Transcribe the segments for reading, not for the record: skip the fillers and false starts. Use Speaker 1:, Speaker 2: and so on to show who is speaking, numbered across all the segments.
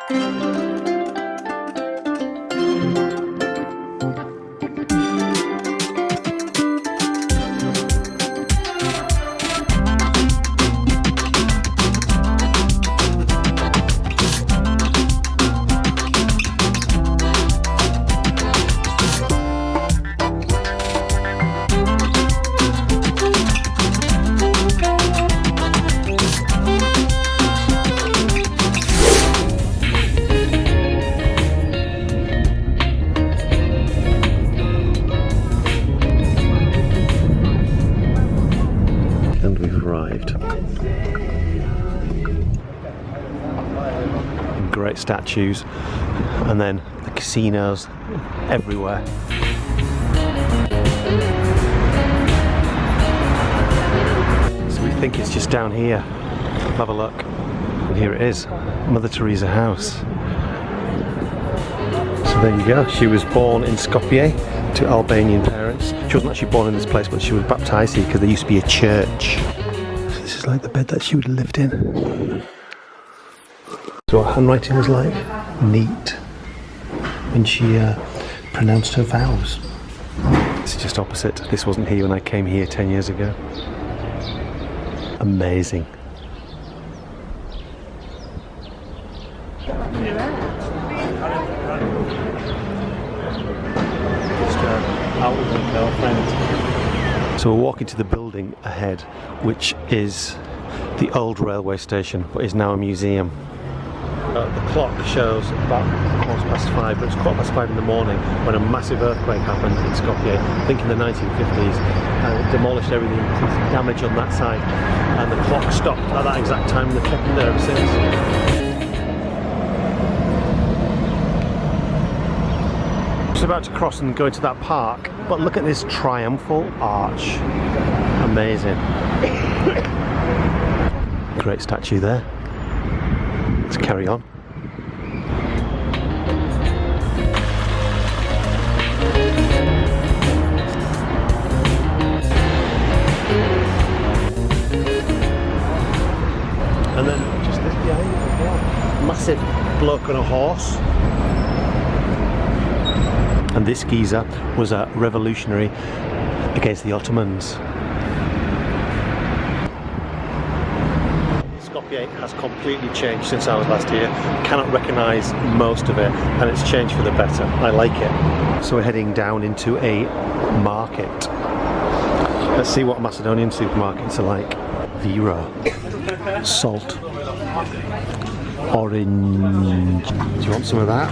Speaker 1: And we've arrived. Great statues, and then the casinos everywhere. So we think it's just down here. Have a look. And here it is, Mother Teresa House. So there you go. She was born in Skopje to Albanian parents. She wasn't actually born in this place, but she was baptised here because there used to be a church. So this is like the bed that she would have lived in. So what handwriting was like? Neat. When she pronounced her vows. It's just opposite. This wasn't here when I came here 10 years ago. Amazing. So we're walking to the building ahead, which is the old railway station, but is now a museum. The clock shows about 5:15, but it's 5:15 in the morning when a massive earthquake happened in Skopje, I think in the 1950s, and it demolished everything, damage on that side, and the clock stopped at that exact time and they've kept it there ever since. Just about to cross and go into that park, but look at this triumphal arch. Amazing. Great statue there. Let's carry on. And then just this behind it as well. Massive bloke on a horse. And this geezer was a revolutionary against the Ottomans. Skopje has completely changed since I was last here. Cannot recognise most of it, and it's changed for the better. I like it. So we're heading down into a market. Let's see what Macedonian supermarkets are like. Vero, salt, orange. Do you want some of that?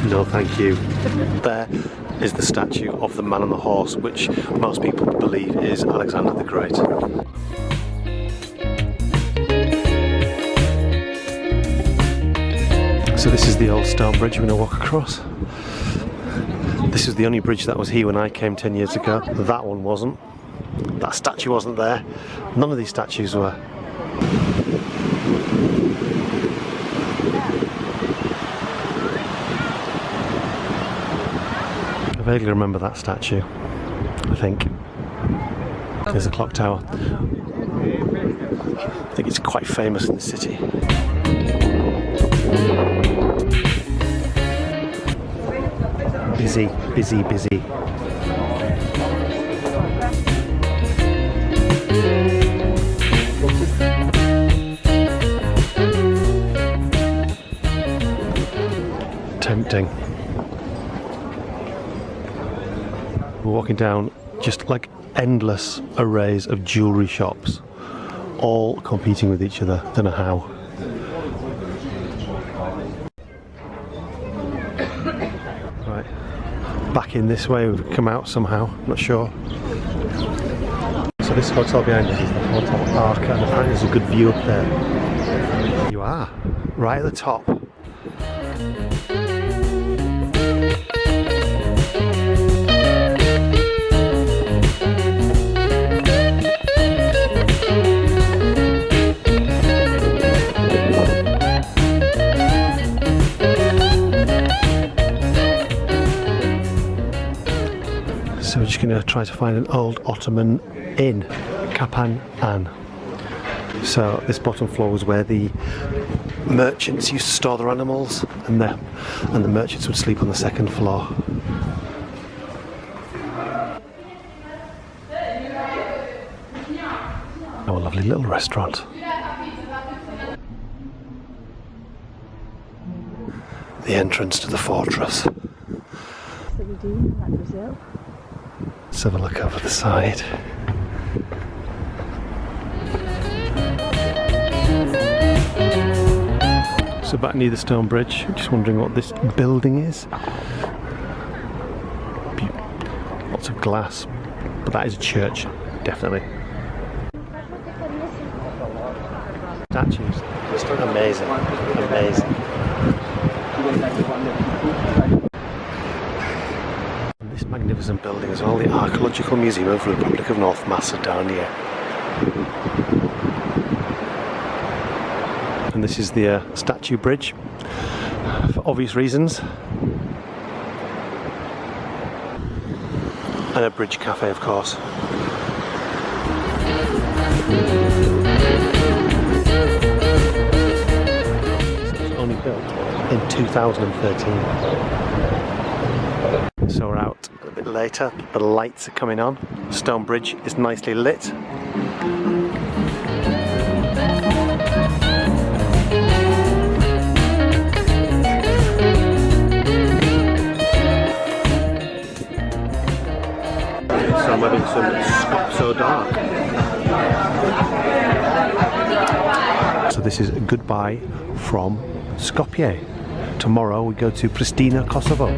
Speaker 1: No, thank you. There is the statue of the man on the horse, which most people believe is Alexander the Great. So this is the old stone bridge we're going to walk across. This is the only bridge that was here when I came 10 years ago. That one wasn't. That statue wasn't there. None of these statues were. I vaguely remember that statue, I think. There's a clock tower. I think it's quite famous in the city. Busy, busy, busy. Tempting. We're walking down just like endless arrays of jewellery shops, all competing with each other. Don't know how. Right, back in this way. We've come out somehow. Not sure. So this hotel behind us is the Hotel Arca, and apparently there's a good view up there. You are right at the top. So we're just going to try to find an old Ottoman inn, Kapan An. So this bottom floor was where the merchants used to store their animals, and the merchants would sleep on the second floor. Oh, a lovely little restaurant. The entrance to the fortress.
Speaker 2: That we do, like Brazil.
Speaker 1: Let's have a look over the side. So back near the stone bridge, just wondering what this building is. Lots of glass, but that is a church, definitely. Statues, amazing, amazing. And this magnificent building is all the Archaeological Museum of the Republic of North Macedonia. And this is the statue bridge, for obvious reasons. And a bridge cafe, of course. It was only built in 2013. So we're out a bit later. The lights are coming on. Stone Bridge is nicely lit. So I'm having some Skopje dark. So this is goodbye from Skopje. Tomorrow we go to Pristina, Kosovo.